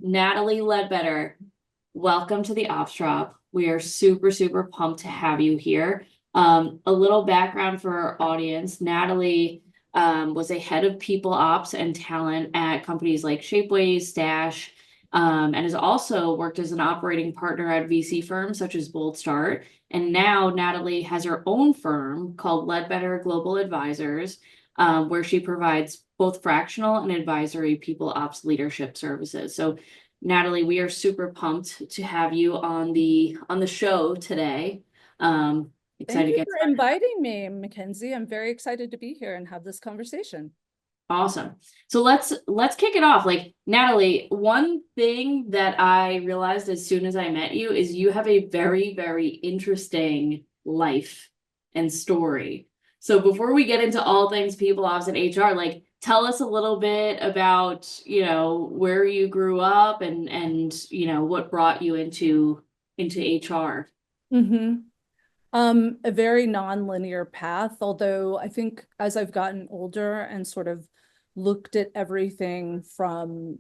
Natalie Ledbetter, welcome to the Ops Drop. We are super, super pumped to have you here. A little background for our audience. Natalie was a head of people ops and talent at companies like Shapeways, Stash, and has also worked as an operating partner at VC firms such as Bold Start. And now Natalie has her own firm called Ledbetter Global Advisors, where she provides both fractional and advisory people ops leadership services. So Natalie, we are super pumped to have you on the show today. Thank Excited to you get for started. inviting me, Mackenzie. I'm very excited to be here and have this conversation. Awesome. So let's kick it off. Like Natalie, one thing that I realized as soon as I met you is you have a very, very interesting life and story. So before we get into all things people ops and HR, like tell us a little bit about, where you grew up and what brought you into HR. hmm a very non-linear path, although I think as I've gotten older and sort of looked at everything from,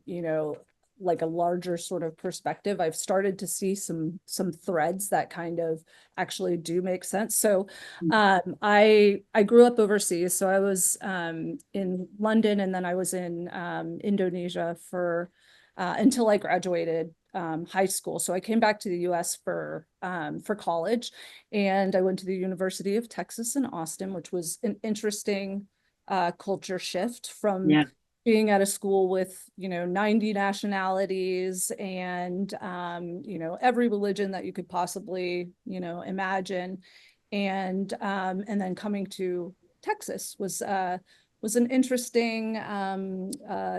like a larger sort of perspective, I've started to see some threads that kind of actually do make sense. So I grew up overseas. So I was in London, and then I was in Indonesia for until I graduated high school. So I came back to the US for college, and I went to the University of Texas in Austin, which was an interesting culture shift from Yeah. being at a school with 90 nationalities and every religion that you could possibly imagine, and then coming to Texas was an interesting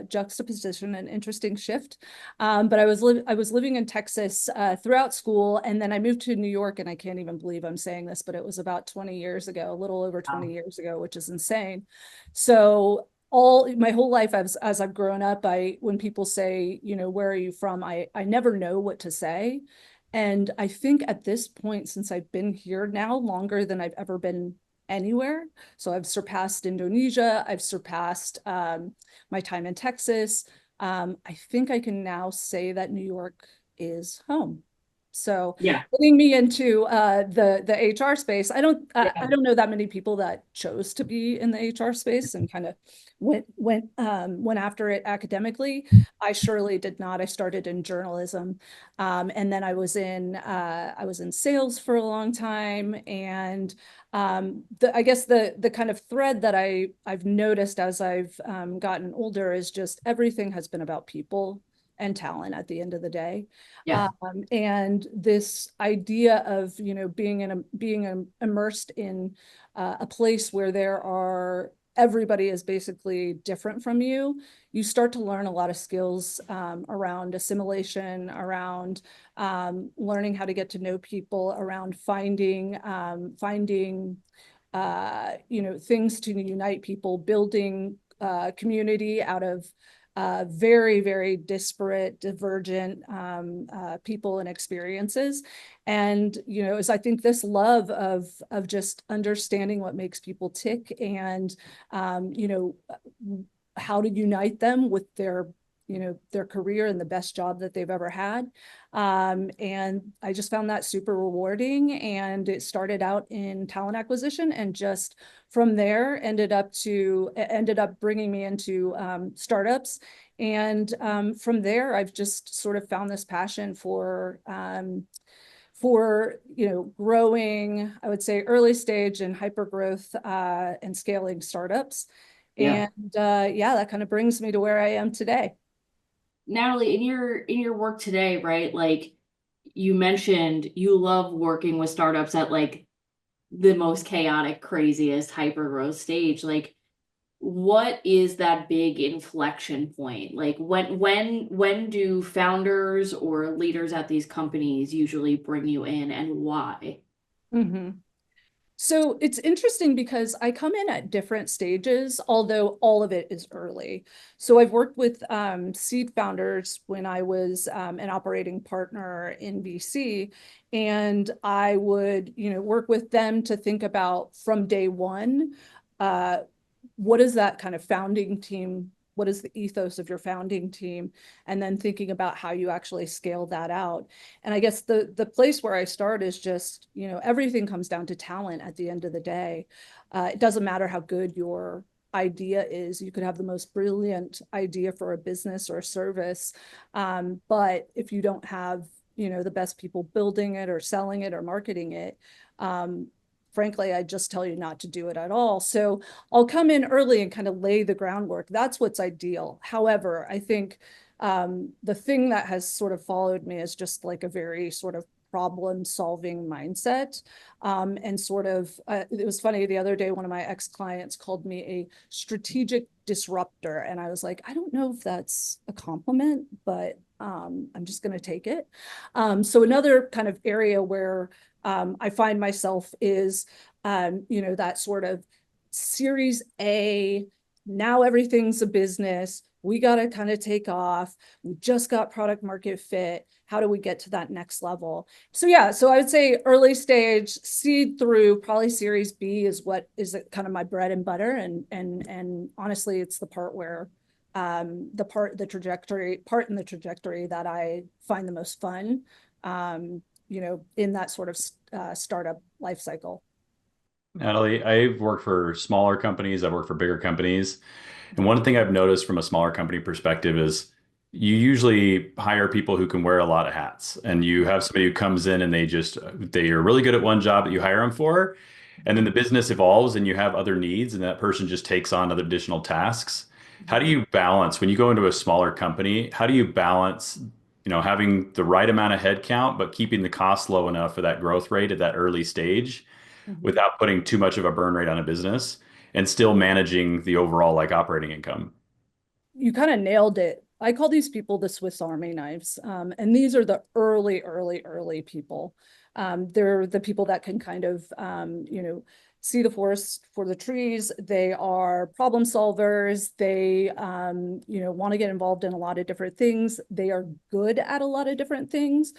juxtaposition, an interesting shift. But I was living in Texas throughout school, and then I moved to New York, and I can't even believe I'm saying this, but it was about 20 years ago, a little over 20 years ago, which is insane. So all my whole life, as I've grown up, when people say, where are you from, I never know what to say. And I think at this point, since I've been here now longer than I've ever been anywhere, so I've surpassed Indonesia, I've surpassed my time in Texas. I think I can now say that New York is home. So Yeah. getting me into the HR space, I Yeah. don't know that many people that chose to be in the HR space and kind of went after it academically. I surely did not. I started in journalism, and then I was in sales for a long time. And I guess the kind of thread that I've noticed as I've gotten older is just everything has been about people and talent at the end of the day. Yeah. And this idea of being immersed in a place where everybody is basically different from you. You start to learn a lot of skills around assimilation, around learning how to get to know people, around finding things to unite people, building community out of very, very disparate, divergent people and experiences. And, as I think this love of just understanding what makes people tick and, how to unite them with their career and the best job that they've ever had. And I just found that super rewarding. And it started out in talent acquisition, and just from there ended up bringing me into startups. And from there, I've just sort of found this passion for growing, I would say, early stage and hyper growth and scaling startups. Yeah. And yeah, that kind of brings me to where I am today. Natalie, in your work today, right? Like you mentioned you love working with startups at like the most chaotic, craziest hyper growth stage. Like what is that big inflection point? Like when do founders or leaders at these companies usually bring you in and why? Mhm. So it's interesting because I come in at different stages, although all of it is early. So I've worked with seed founders when I was an operating partner in VC, and I would, work with them to think about from day one, uh, what does that kind of founding team what is the ethos of your founding team, and then thinking about how you actually scale that out. And I guess the place where I start is just, everything comes down to talent at the end of the day. It doesn't matter how good your idea is. You could have the most brilliant idea for a business or a service, but if you don't have, the best people building it or selling it or marketing it, frankly, I just tell you not to do it at all. So I'll come in early and kind of lay the groundwork. That's what's ideal. However, I think the thing that has sort of followed me is just like a very sort of problem-solving mindset. And sort of, it was funny, the other day, one of my ex-clients called me a strategic disruptor. And I was like, I don't know if that's a compliment, but I'm just going to take it. So another kind of area where I find myself is, that sort of Series A, now everything's a business. We got to kind of take off. We just got product market fit. How do we get to that next level? So yeah, so I would say early stage, seed through, probably Series B is what is kind of my bread and butter. And honestly, it's the part where the part in the trajectory that I find the most fun, in that sort of startup life cycle. Natalie, I've worked for smaller companies, I've worked for bigger companies. And one thing I've noticed from a smaller company perspective is you usually hire people who can wear a lot of hats. And you have somebody who comes in and they are really good at one job that you hire them for. And then the business evolves and you have other needs and that person just takes on other additional tasks. How do you balance when you go into a smaller company? How do you balance, having the right amount of headcount, but keeping the cost low enough for that growth rate at that early stage without putting too much of a burn rate on a business and still managing the overall like operating income? You kind of nailed it. I call these people the Swiss Army knives. And these are the early people. They're the people that can kind of, see the forest for the trees. They are problem solvers. They, want to get involved in a lot of different things. They are good at a lot of different things.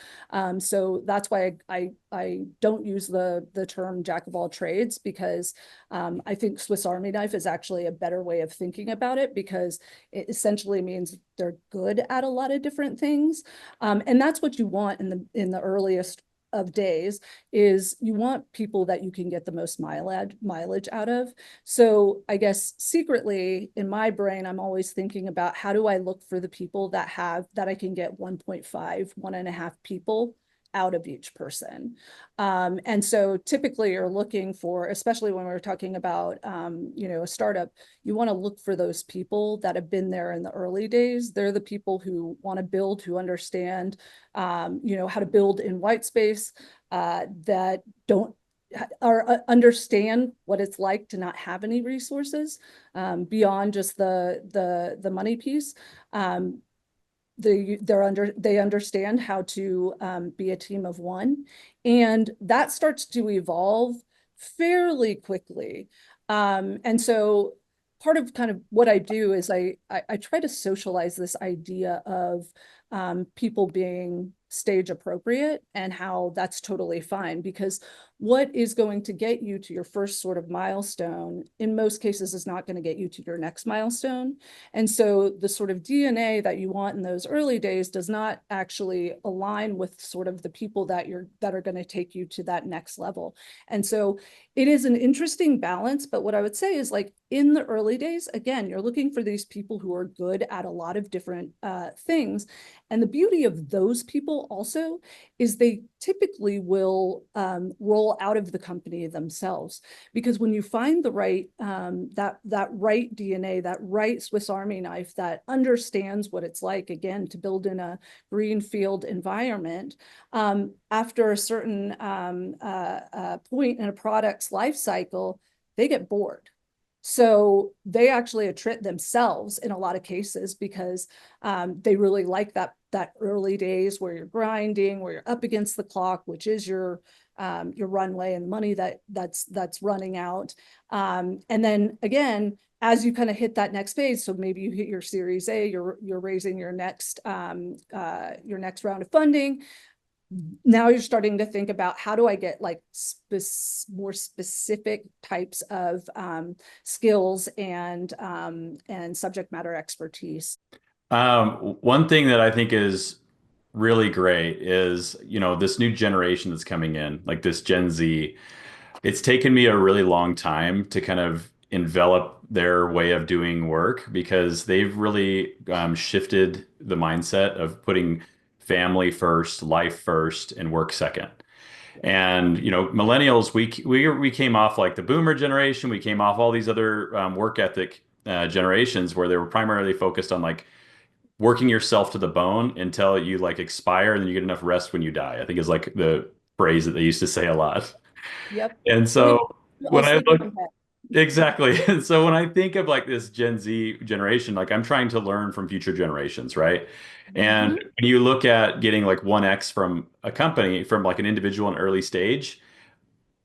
So that's why I don't use the term jack of all trades, because I think Swiss Army knife is actually a better way of thinking about it, because it essentially means they're good at a lot of different things. And that's what you want in the earliest of days, is you want people that you can get the most mileage out of. So I guess secretly in my brain, I'm always thinking about how do I look for the people that I can get 1.5, 1.5 people out of each person. And so typically you're looking for, especially when we're talking about, a startup, you want to look for those people that have been there in the early days. They're the people who want to build, who understand, how to build in white space, that don't understand what it's like to not have any resources, beyond just the money piece. They understand how to be a team of one, and that starts to evolve fairly quickly. And so part of kind of what I do is I try to socialize this idea of people being stage appropriate, and how that's totally fine, because what is going to get you to your first sort of milestone in most cases is not going to get you to your next milestone. And so the sort of DNA that you want in those early days does not actually align with sort of the people that are going to take you to that next level. And so it is an interesting balance, but what I would say is, like, in the early days, again, you're looking for these people who are good at a lot of different things. And the beauty of those people also is they typically will roll out of the company themselves, because when you find the right that right DNA, that right Swiss Army knife that understands what it's like, again, to build in a greenfield environment, after a certain point in a product's life cycle, they get bored. So they actually attrit themselves in a lot of cases, because they really like that early days where you're grinding, where you're up against the clock, which is your runway and money that's running out. And then again, as you kind of hit that next phase, so maybe you hit your Series A, you're raising your next round of funding. now you're starting to think about how do I get like more specific types of skills and subject matter expertise. One thing that I think is really great is, this new generation that's coming in, like this Gen Z. It's taken me a really long time to kind of envelop their way of doing work because they've really shifted the mindset of putting family first, life first, and work second. And millennials, we came off like the boomer generation. We came off all these other work ethic generations where they were primarily focused on like working yourself to the bone until you like expire and then you get enough rest when you die. I think is like the phrase that they used to say a lot. Yep. And And then so I'll when I sleep in look my bed. exactly, and so when I think of like this Gen Z generation, like I'm trying to learn from future generations, right? And Mhm. when you look at getting like 1x from a company, from like an individual in early stage,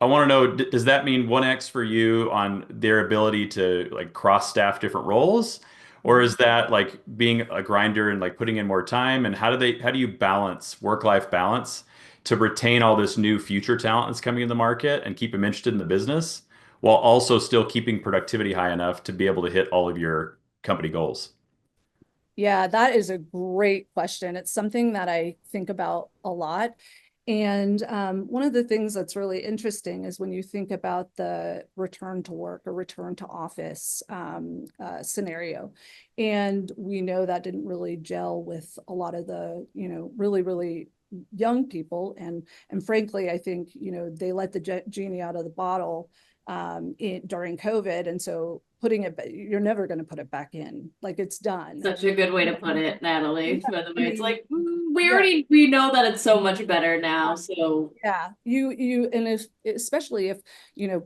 I want to know, does that mean 1x for you on their ability to like cross staff different roles? Or is that like being a grinder and like putting in more time? And how do you balance work-life balance to retain all this new future talent that's coming in the market and keep them interested in the business while also still keeping productivity high enough to be able to hit all of your company goals? Yeah, that is a great question. It's something that I think about a lot. And one of the things that's really interesting is when you think about the return to work or return to office scenario. And we know that didn't really gel with a lot of the, really, really young people. And frankly, I think, they let the genie out of the bottle during COVID. And so you're never going to put it back in. Like it's done. Such a good way to put it, Natalie. Yeah, By the I way, it's mean, like yeah. we know that it's so much better now. So Yeah, and especially if,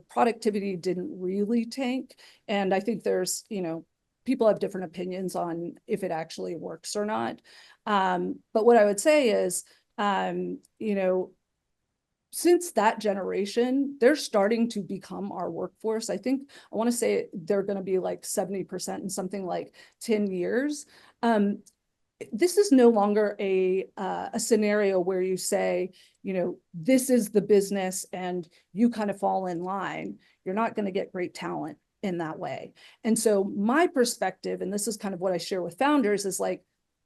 productivity didn't really tank. And I think there's, people have different opinions on if it actually works or not. But what I would say is, since that generation, they're starting to become our workforce. I think I want to say they're going to be like 70% in something like 10 years. This is no longer a scenario where you say, this is the business and you kind of fall in line. You're not going to get great talent in that way. And so my perspective, and this is kind of what I share with founders, is like,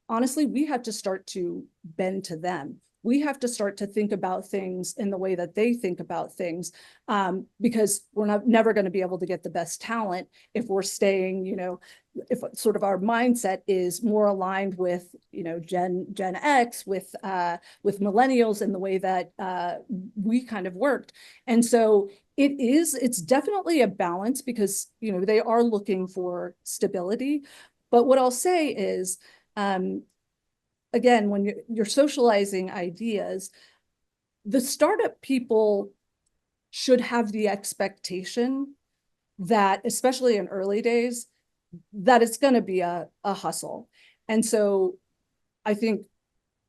honestly, we have to start to bend to them. We have to start to think about things in the way that they think about things, because we're never going to be able to get the best talent if we're staying, if sort of our mindset is more aligned with, Gen X, with millennials and the way that we kind of worked. And so it's definitely a balance because, they are looking for stability. But what I'll say is, again, when you're socializing ideas, the startup people should have the expectation that, especially in early days, that it's going to be a hustle. And so I think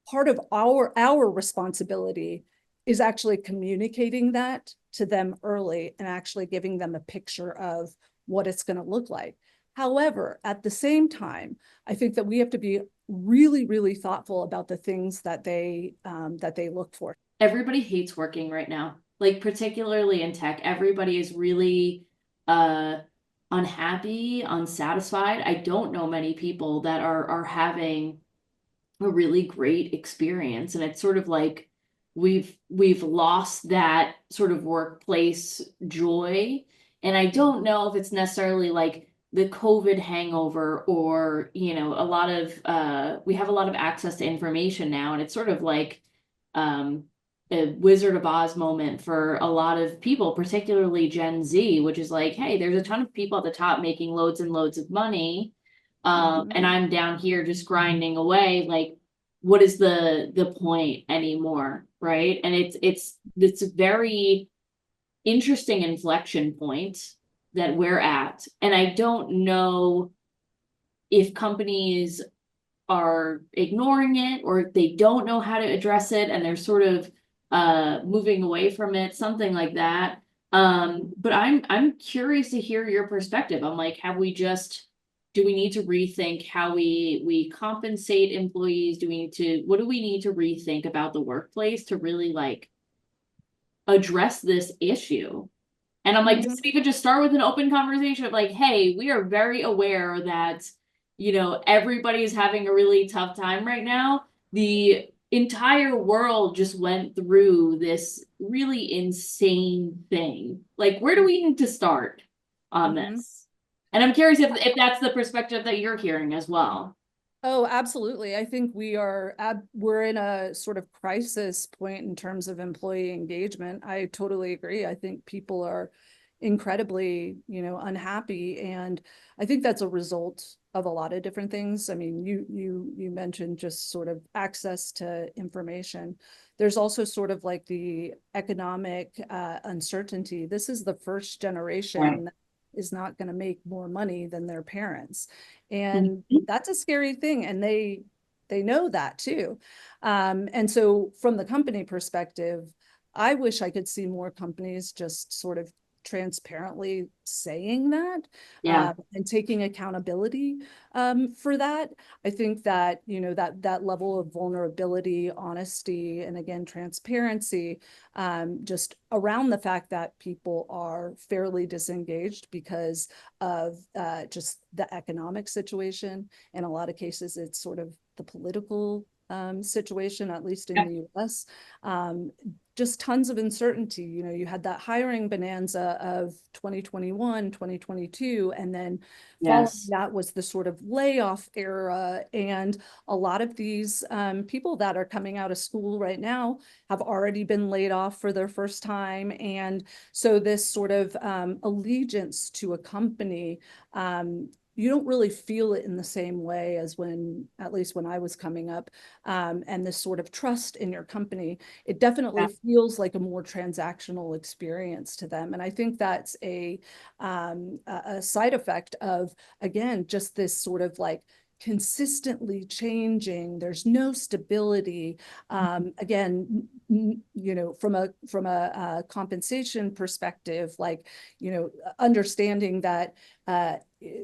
part of our responsibility is actually communicating that to them early and actually giving them a picture of what it's going to look like. However, at the same time, I think that we have to be really, really thoughtful about the things that they look for. everybody hates working right now. Like particularly in tech, everybody is really unhappy, unsatisfied. I don't know many people that are having a really great experience. And it's sort of like we've lost that sort of workplace joy. And I don't know if it's necessarily like the COVID hangover or, a lot of we have a lot of access to information now. And it's sort of like a Wizard of Oz moment for a lot of people, particularly Gen Z, which is like, hey, there's a ton of people at the top making loads and loads of money. And I'm down here just grinding away. Like, what is the point anymore? Right. And it's a very interesting inflection point that we're at. And I don't know if companies are ignoring it or they don't know how to address it and they're sort of moving away from it, something like that. But I'm curious to hear your perspective. I'm like, have we just do we need to rethink how we compensate employees? What do we need to rethink about the workplace to really like address this issue? And I'm like, Mhm. does it even just start with an open conversation of like, hey, we are very aware that, everybody's having a really tough time right now. The entire world just went through this really insane thing. Like, where do we need to start on Mhm. this? And I'm curious if that's the perspective that you're hearing as well. Oh, absolutely. I think we're in a sort of crisis point in terms of employee engagement. I totally agree. I think people are incredibly, unhappy, and I think that's a result of a lot of different things. I mean, you mentioned just sort of access to information. There's also sort of like the economic uncertainty. This is the first generation that is not going to make more money than their parents. And that's a scary thing. And they know that too. And so from the company perspective, I wish I could see more companies just sort of transparently saying that, Yeah. and taking accountability for that. I think that, that level of vulnerability, honesty, and again, transparency, just around the fact that people are fairly disengaged because of just the economic situation. In a lot of cases, it's sort of the political situation, at least in the US. Just tons of uncertainty. You had that hiring bonanza of 2021, 2022, and then following Yes. that was the sort of layoff era. And a lot of these people that are coming out of school right now have already been laid off for their first time. And so this sort of allegiance to a company, you don't really feel it in the same way as at least when I was coming up, and this sort of trust in your company. It definitely feels like a more transactional experience to them. And I think that's a side effect of, again, just this sort of like consistently changing. There's no stability. Again, from a compensation perspective, like, understanding that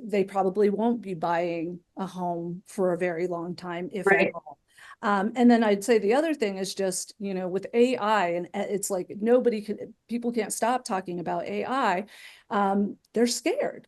they probably won't be buying a home for a very long time, if at all. And then I'd say the other thing is just, with AI, and it's like people can't stop talking about AI. They're scared,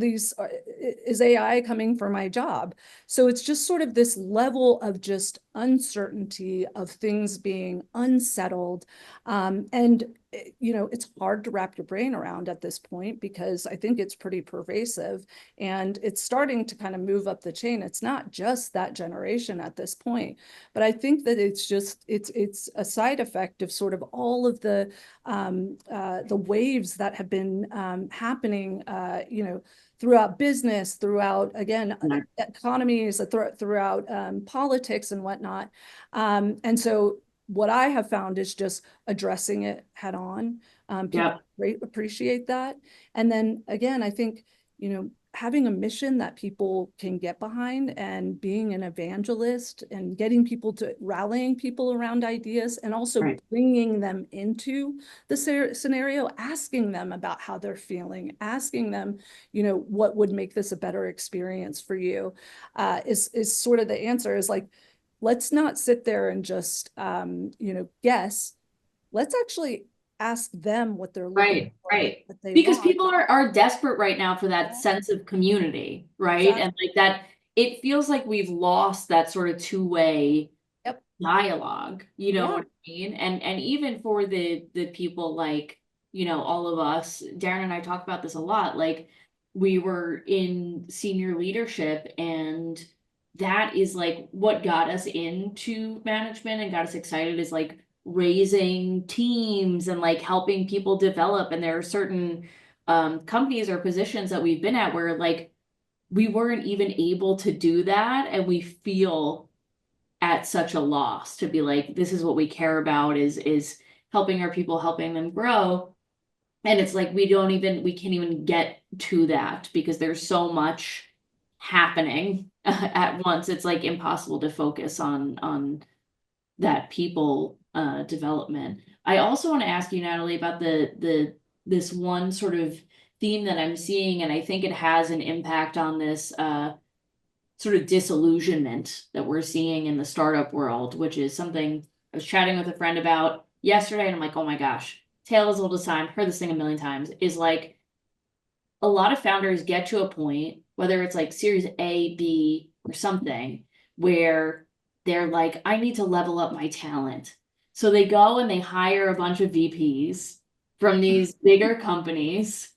is AI coming for my job? So it's just sort of this level of just uncertainty of things being unsettled. And it's hard to wrap your brain around at this point, because I think it's pretty pervasive, and it's starting to kind of move up the chain. It's not just that generation at this point, but I think that it's a side effect of sort of all of the waves that have been happening, throughout business, throughout, again, economies, throughout politics and whatnot. And so what I have found is just addressing it head on. People appreciate that. And then again, I think, having a mission that people can get behind, and being an evangelist, and rallying people around ideas, and also bringing them into the scenario, asking them about how they're feeling, asking them, what would make this a better experience for you, is sort of the answer. Is like, let's not sit there and just, guess. Let's actually ask them what they're looking for, what they Because want. people are desperate right now for that sense of community, right? Exactly. And like that, it feels like we've lost that sort of two-way Yep. dialogue, you know Yeah. what I mean? And even for the people like, all of us, Darren and I talk about this a lot, like we were in senior leadership, and that is like what got us into management and got us excited, is like raising teams and like helping people develop. And there are certain companies or positions that we've been at where like we weren't even able to do that, and we feel at such a loss to be like, this is what we care about, is helping our people, helping them grow. And it's like we can't even get to that because there's so much happening at once. It's like impossible to focus on that people development. I also want to ask you, Natalie, about this one sort of theme that I'm seeing, and I think it has an impact on this sort of disillusionment that we're seeing in the startup world, which is something I was chatting with a friend about yesterday, and I'm like, oh my gosh, tale as old as time, heard this thing a million times, is like a lot of founders get to a point, whether it's like series A, B, or something, where they're like, I need to level up my talent. So they go and they hire a bunch of VPs from these bigger companies.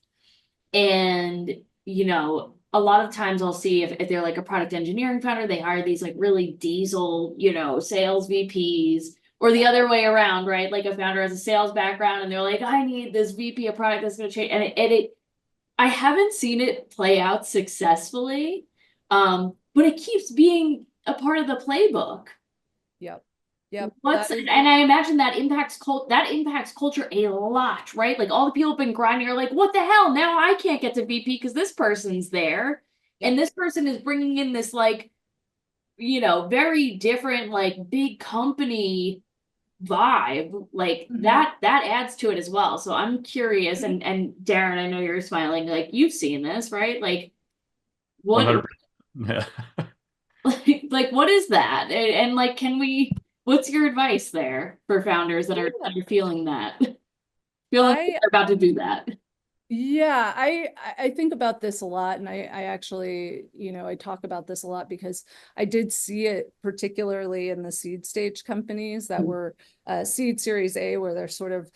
And, you know, a lot of times I'll see if they're like a product engineering founder, they hire these like really diesel, you know, sales VPs, or the other way around, right? Like a founder has a sales background and they're like, I need this VP of product that's going to change. And I haven't seen it play out successfully, but it keeps being a part of the playbook. Yep. Yep. And I imagine that impacts culture a lot, right? Like all the people have been grinding are like, what the hell? Now I can't get to VP because this person's there. Yep. And this person is bringing in this like, you know, very different, like big company vibe. Like that adds to it as well. So I'm curious, and Darren, I know you're smiling, like you've seen this, right? Like what 100%. Yeah. like what is that? And like what's your advice there for founders that are feeling that? Feeling like they're about to do that. Yeah, I think about this a lot, and I actually, you know, I talk about this a lot because I did see it particularly in the seed stage companies that were seed series A, where they're sort of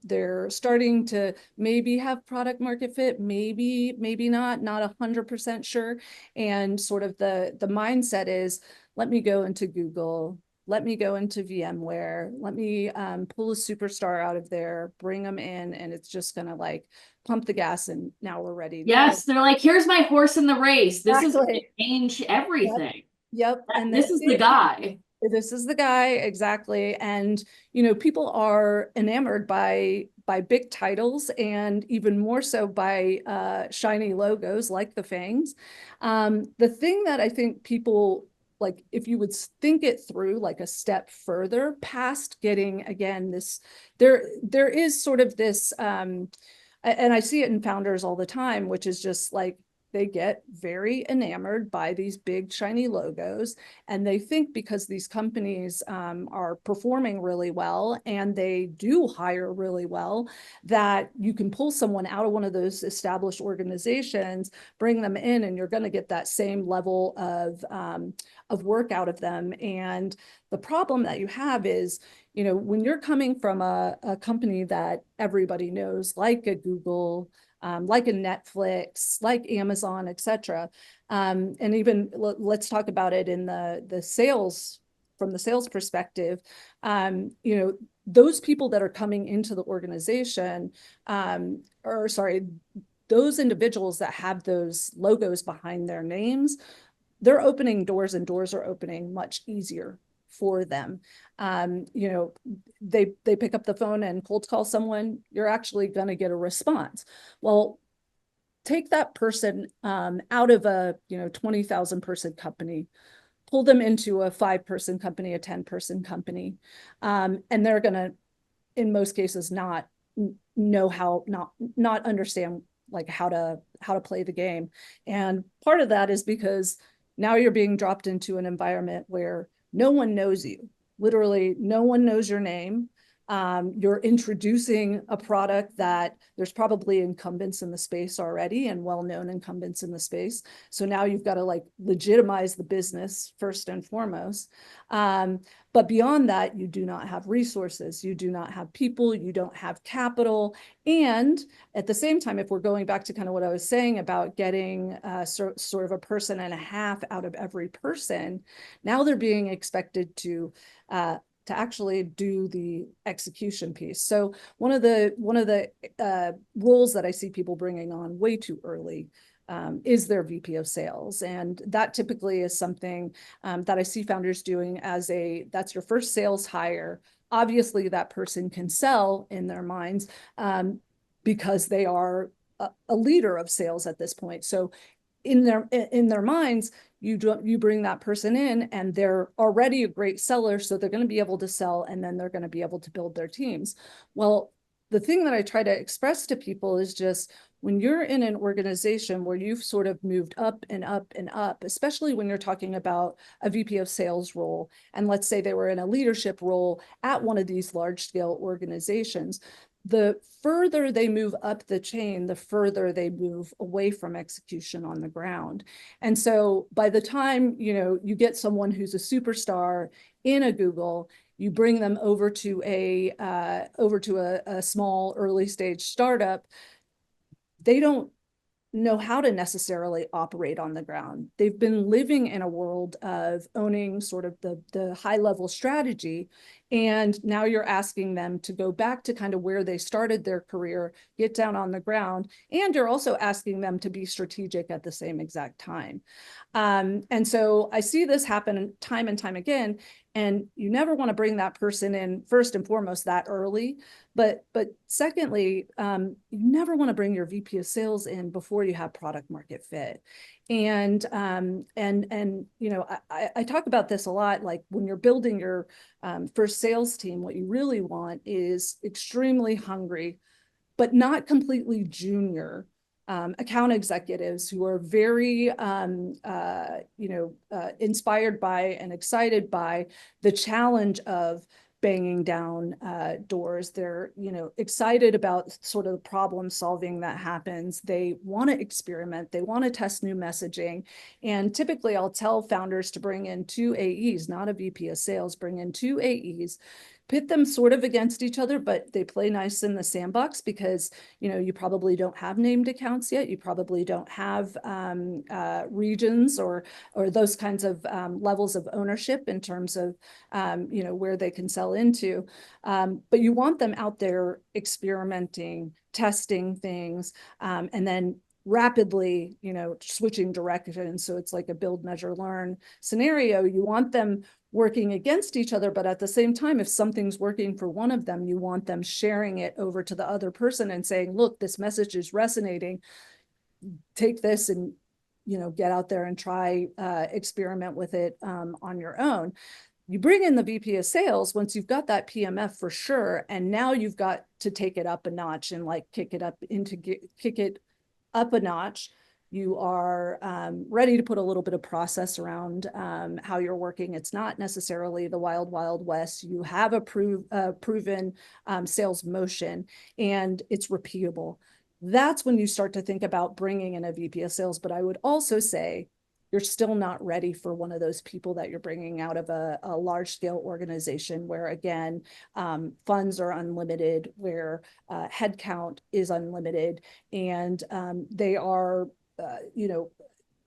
they're starting to maybe have product market fit, maybe not 100% sure, and sort of the mindset is, let me go into Google. Let me go into VMware, let me pull a superstar out of there, bring them in, and it's just going to like pump the gas and now we're ready to Yes, go. they're like, here's my horse in the race. This is going to Exactly. change everything. Yep. And this is the guy. This is the guy, exactly. And, you know, people are enamored by big titles, and even more so by shiny logos like the fangs. The thing that I think people, like, if you would think it through like a step further past getting, again, this, there is sort of this, and I see it in founders all the time, which is just like, they get very enamored by these big shiny logos, and they think because these companies are performing really well and they do hire really well, that you can pull someone out of one of those established organizations, bring them in, and you're going to get that same level of work out of them. And the problem that you have is, you know, when you're coming from a company that everybody knows, like a Google, like a Netflix, like Amazon, et cetera. And even let's talk about it in the sales, from the sales perspective. You know, those people that are coming into the organization, or sorry, those individuals that have those logos behind their names, they're opening doors, and doors are opening much easier for them. You know, they pick up the phone and cold call someone, you're actually going to get a response. Well, take that person out of a, you know, 20,000 person company, pull them into a 5-person company, a 10-person company, and they're going to, in most cases, not know how, not understand like how to play the game. And part of that is because now you're being dropped into an environment where no one knows you. Literally, no one knows your name. You're introducing a product that there's probably incumbents in the space already, and well-known incumbents in the space. So now you've got to like legitimize the business first and foremost. But beyond that, you do not have resources, you do not have people, you don't have capital. And at the same time, if we're going back to kind of what I was saying about getting sort of a person and a half out of every person, now they're being expected to actually do the execution piece. So one of the roles that I see people bringing on way too early is their VP of sales. And that typically is something that I see founders doing as that's your first sales hire. Obviously that person can sell in their minds because they are a leader of sales at this point. So in their minds, you bring that person in and they're already a great seller, so they're going to be able to sell, and then they're going to be able to build their teams. Well, the thing that I try to express to people is just, when you're in an organization where you've sort of moved up and up and up, especially when you're talking about a VP of sales role, and let's say they were in a leadership role at one of these large scale organizations, the further they move up the chain, the further they move away from execution on the ground. And so by the time, you get someone who's a superstar in a Google, you bring them over to a small early stage startup, they don't know how to necessarily operate on the ground. They've been living in a world of owning sort of the high level strategy. And now you're asking them to go back to kind of where they started their career, get down on the ground. And you're also asking them to be strategic at the same exact time. And so I see this happen time and time again. And you never want to bring that person in first and foremost that early. But secondly, you never want to bring your VP of sales in before you have product market fit. And I talk about this a lot, like when you're building your first sales team, what you really want is extremely hungry, but not completely junior account executives who are very, inspired by and excited by the challenge of banging down doors. They're, excited about sort of the problem solving that happens. They want to experiment. They want to test new messaging. And typically I'll tell founders to bring in 2 AEs, not a VP of sales, bring in 2 AEs, pit them sort of against each other, but they play nice in the sandbox because, you probably don't have named accounts yet. You probably don't have regions or those kinds of levels of ownership in terms of, where they can sell into. But you want them out there experimenting, testing things, and then rapidly, switching directions. So it's like a build, measure, learn scenario. You want them working against each other, but at the same time, if something's working for one of them, you want them sharing it over to the other person and saying, look, this message is resonating. Take this and, get out there and try experiment with it on your own. You bring in the VP of sales once you've got that PMF for sure, and now you've got to take it up a notch and like kick it up a notch. You are ready to put a little bit of process around how you're working. It's not necessarily the wild, wild west. You have a proven sales motion and it's repeatable. That's when you start to think about bringing in a VP of sales. But I would also say you're still not ready for one of those people that you're bringing out of a large scale organization where, again, funds are unlimited, where headcount is unlimited, and they are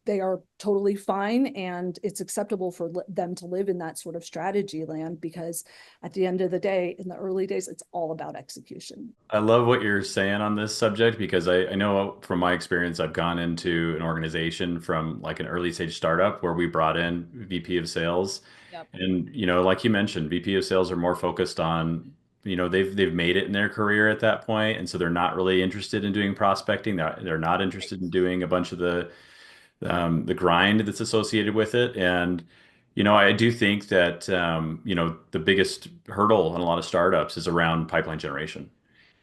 they are totally fine, and it's acceptable for them to live in that sort of strategy land, because at the end of the day, in the early days, it's all about execution. I love what you're saying on this subject because I know from my experience, I've gone into an organization from like an early stage startup where we brought in VP of sales. Yep. And, like you mentioned, VP of sales are more focused on, they've made it in their career at that point, and so they're not really interested in doing prospecting. They're not interested in doing a bunch of the grind that's associated with it. And, I do think that, the biggest hurdle in a lot of startups is around pipeline generation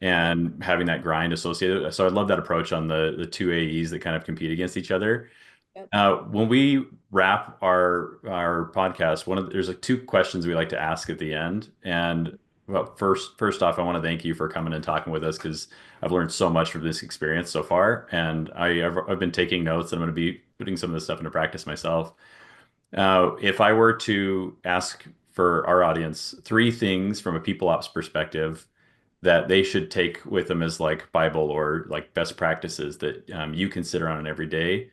and having that grind associated. So I love that approach on the 2 AEs that kind of compete against each other. Yep. When we wrap our podcast, there's like 2 questions we like to ask at the end. And well, first off, I want to thank you for coming and talking with us because I've learned so much from this experience so far, and I've been taking notes, and I'm going to be putting some of this stuff into practice myself. If I were to ask for our audience 3 things from a people ops perspective that they should take with them as like Bible or like best practices that you consider on an everyday,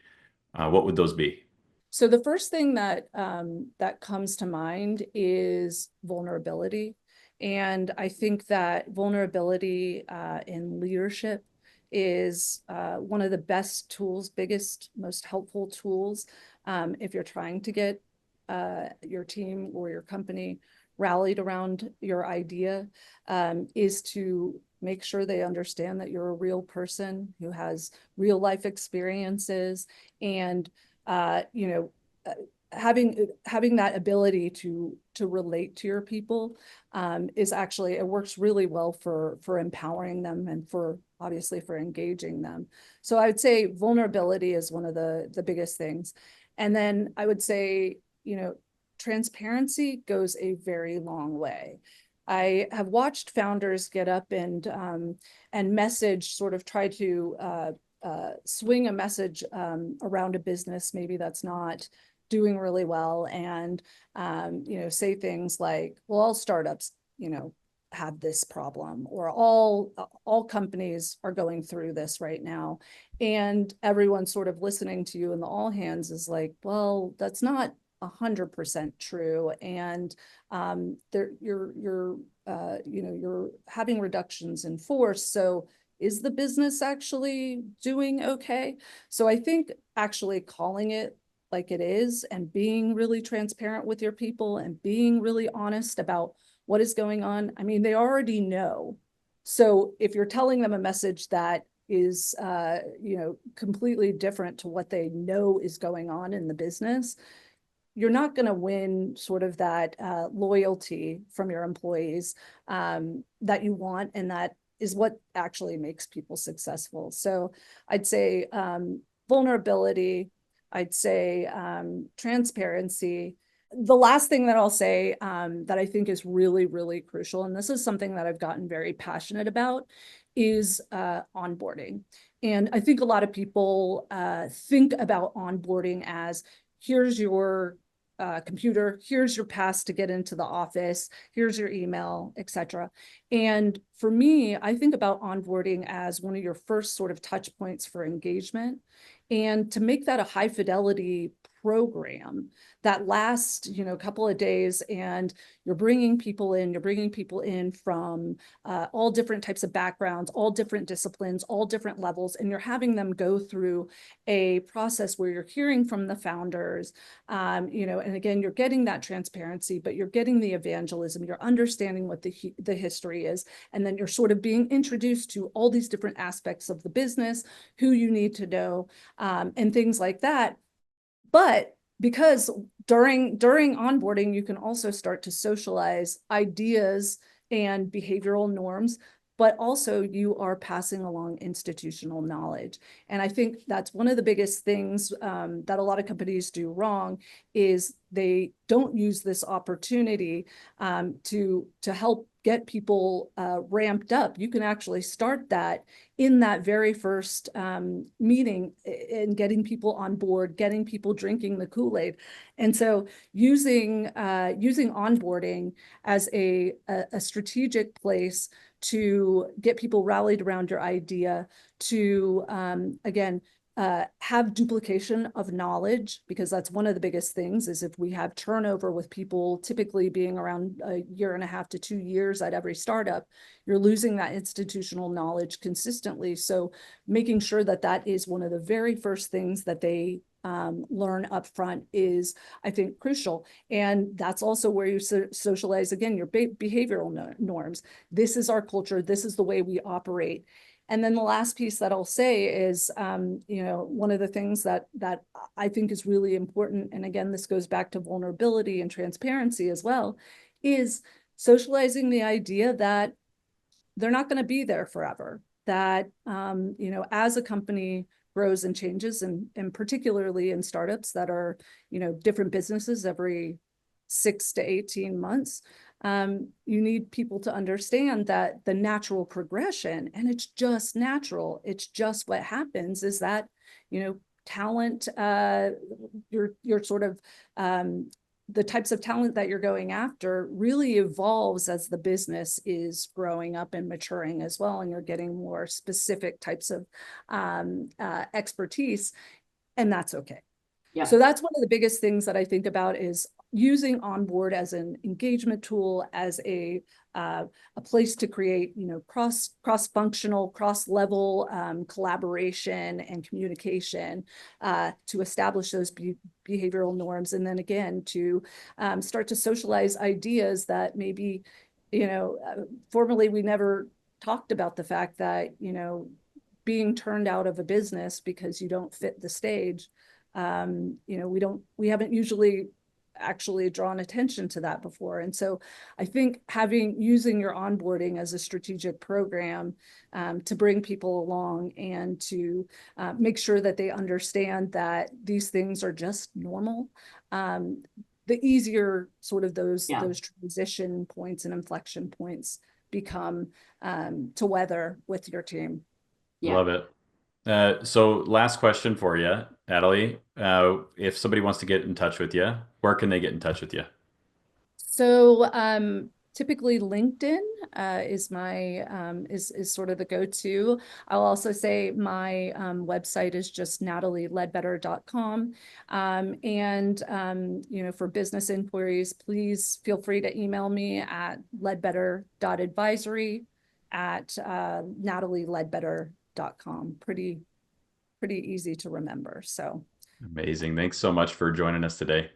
what would those be? So the first thing that comes to mind is vulnerability. And I think that vulnerability in leadership is one of the best tools, biggest, most helpful tools if you're trying to get your team or your company rallied around your idea, is to make sure they understand that you're a real person who has real life experiences, and having that ability to relate to your people is actually, it works really well for empowering them and for obviously for engaging them. So I would say vulnerability is one of the biggest things. And then I would say, transparency goes a very long way. I have watched founders get up and message, sort of try to swing a message around a business maybe that's not doing really well, and say things like, well, all startups have this problem, or all companies are going through this right now, and everyone sort of listening to you in the all hands is like, well, that's not 100% true, and you're having reductions in force, so is the business actually doing okay? So I think actually calling it like it is and being really transparent with your people and being really honest about what is going on. I mean, they already know. So if you're telling them a message that is, completely different to what they know is going on in the business, you're not going to win sort of that loyalty from your employees that you want, and that is what actually makes people successful. So I'd say vulnerability, I'd say transparency. The last thing that I'll say that I think is really, really crucial, and this is something that I've gotten very passionate about, is onboarding. And I think a lot of people think about onboarding as, here's your computer, here's your pass to get into the office, here's your email, etc. And for me, I think about onboarding as one of your first sort of touch points for engagement, and to make that a high fidelity program that lasts, a couple of days, and you're bringing people in from all different types of backgrounds, all different disciplines, all different levels, and you're having them go through a process where you're hearing from the founders, and again, you're getting that transparency, but you're getting the evangelism, you're understanding what the history is, and then you're sort of being introduced to all these different aspects of the business, who you need to know, and things like that. But because during onboarding, you can also start to socialize ideas and behavioral norms, but also you are passing along institutional knowledge. And I think that's one of the biggest things that a lot of companies do wrong, is they don't use this opportunity to help get people ramped up. You can actually start that in that very first meeting, and getting people on board, getting people drinking the Kool-Aid. And so using onboarding as a strategic place to get people rallied around your idea, to again, have duplication of knowledge, because that's one of the biggest things, is if we have turnover with people typically being around 1.5 to 2 years at every startup, you're losing that institutional knowledge consistently. So making sure that that is one of the very first things that they learn up front is, I think, crucial. And that's also where you socialize, again, your behavioral norms. This is our culture. This is the way we operate. And then the last piece that I'll say is, one of the things that I think is really important, and again, this goes back to vulnerability and transparency as well, is socializing the idea that they're not going to be there forever. That, as a company grows and changes, and particularly in startups that are, different businesses every 6 to 18 months, you need people to understand that the natural progression, and it's just natural, it's just what happens, is that, talent, your sort of, the types of talent that you're going after really evolves as the business is growing up and maturing as well, and you're getting more specific types of expertise, and that's okay. Yeah. So that's one of the biggest things that I think about, is using Onboard as an engagement tool, as a place to create, cross-functional, cross-level collaboration and communication, to establish those behavioral norms, and then again to start to socialize ideas that maybe, formerly we never talked about the fact that, being turned out of a business because you don't fit the stage. We haven't usually actually drawn attention to that before. And so I think using your onboarding as a strategic program to bring people along and to make sure that they understand that these things are just normal. The easier sort of those transition points and inflection points become to weather with your team. Yeah. Love it. So last question for you, Natalie. If somebody wants to get in touch with you, where can they get in touch with you? So typically LinkedIn is my is sort of the go-to. I'll also say my website is just natalieledbetter.com. You know, for business inquiries, please feel free to email me at ledbetter.advisory at natalieledbetter.com. Pretty easy to remember. So Amazing. Thanks so much for joining us today.